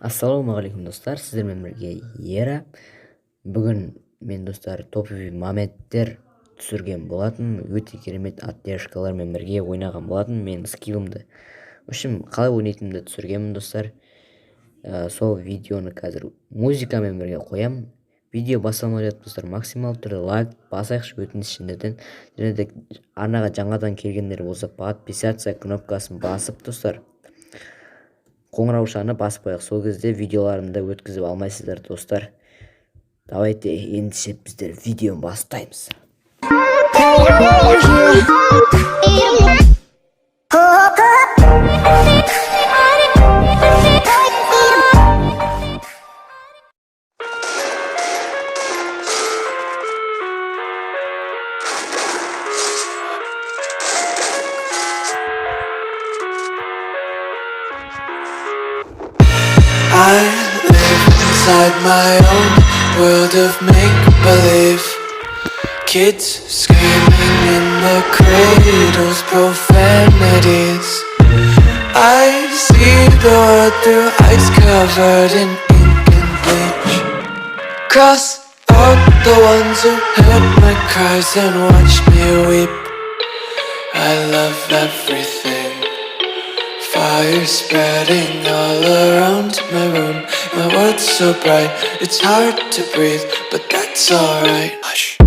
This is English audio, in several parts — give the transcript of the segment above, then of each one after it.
Ассалаумағалейкум достар, сіздермен бірге Ера. Бүгін мен достар топ1 моменттер түсірген болатын, өте керемет аттешкалармен бірге ойнаған болатын. Мен скиллымды қалай ойнайтынымды түсіргенмін достар. Сол видеоны қазір музыкамен бірге қоямын. Видео басылмай жатыр достар, максимал түрде лайк басайықшы өтініштерден. Және де Арнаға жаңадан келгендер болса подписаться кнопкасын басып достар. Қоңыраушаны басып қояйық, сол кезде видеоларымды өткізіп алмайсыздар достар. Давайте ендеше біздер видеоны бастаймыз. I live inside my own world of make-believe. Kids screaming in the cradles, profanities. I see the world through ice covered in ink and bleach. Cross out the ones who heard my cries and watched me weep. I love everything. Fire spreading all around my room. My world's so bright, it's hard to breathe, but that's alright. Hush.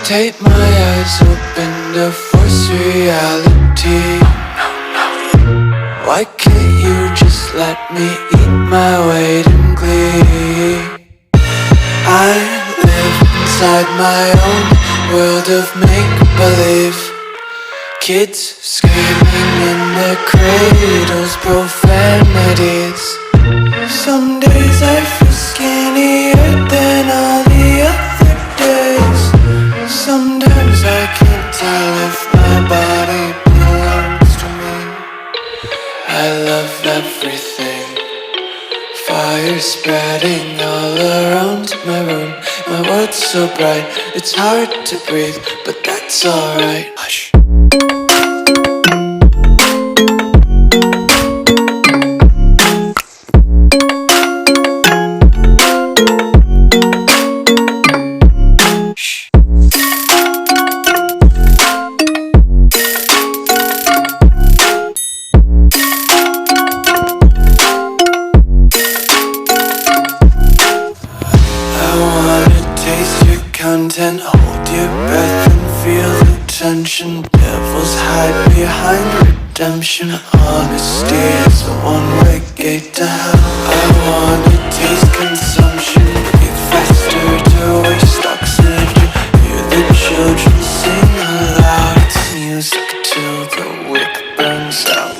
Take my eyes open to force reality. Why can't you just let me eat my weight in glee? I live inside my own world of make-believe. Kids screaming in their cradles, profanities. Some days I feel skinnier than all the other days. Sometimes I can't tell if my body belongs to me. I love everything. Fire spreading all around my room. My world's so bright, it's hard to breathe, but that's alright. Hush. Content, hold your breath and feel the tension. Devils hide behind redemption. Honesty is a one-way gate to hell. I wanna taste consumption. Breathe faster to waste oxygen. Hear the children sing aloud. It's music till the wick burns out.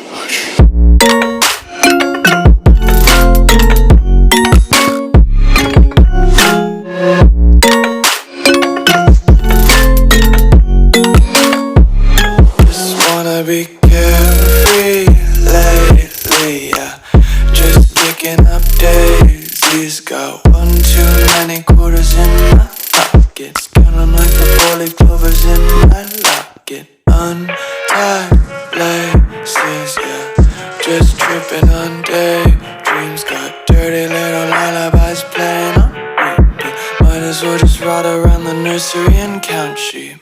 Be carefree lately, yeah. Just picking up daisies. Got one too many quarters in my pockets. Counting like the four-leaf clovers in my locket. Untied laces, yeah. Just tripping on daydreams. Got dirty little lullabies playing on repeat. Might as well just ride around the nursery and count sheep.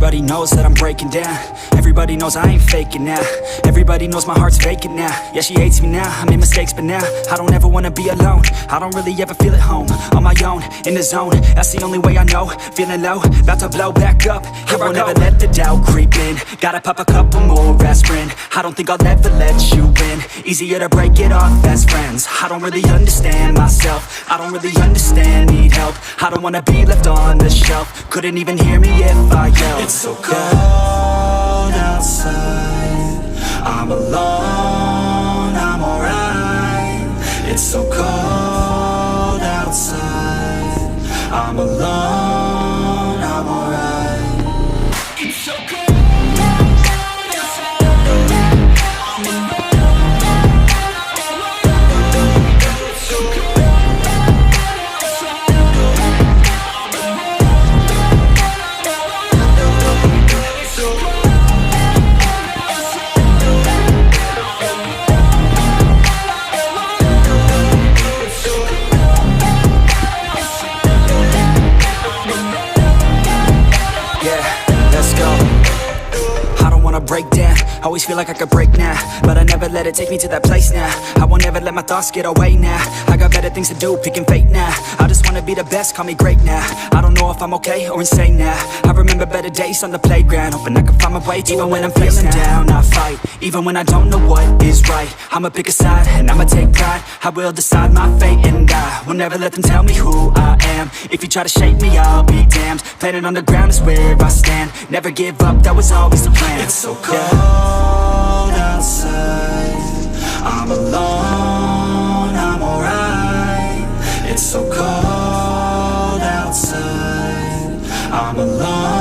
Everybody knows that I'm breaking down. Everybody knows I ain't faking now. Everybody knows my heart's vacant now. Yeah, she hates me now, I made mistakes but now I don't ever wanna be alone. I don't really ever feel at home. On my own, in the zone, that's the only way I know. Feeling low, about to blow back up. Here I won't ever let the doubt creep in. Gotta pop a couple more aspirin. I don't think I'll ever let you in. Easier to break it off as friends. I don't really understand myself. I don't really understand, need help. I don't wanna be left on the shelf. Couldn't even hear me if I yelled. It's so cold outside. I'm alone, I'm alright. It's so cold outside. I'm alone, I'm alright. It's so cold. Break down, always feel like I could break now, but I never let it take me to that place now. I won't ever let my thoughts get away now. I got better things to do, picking fate now. I just wanna be the best, call me great now. I don't know if I'm okay or insane now. I remember better days on the playground, hoping I can find my way. Even when I'm feeling down, I fight. Even when I don't know what is right, I'ma pick a side and I'ma take pride. I will decide my fate and I will never let them tell me who I am. If you try to shake me, I'll be damned. Planet on the ground is where I stand. Never give up, that was always the plan. It's so cold outside. I'm alone, I'm alright. It's so cold outside. I'm alone.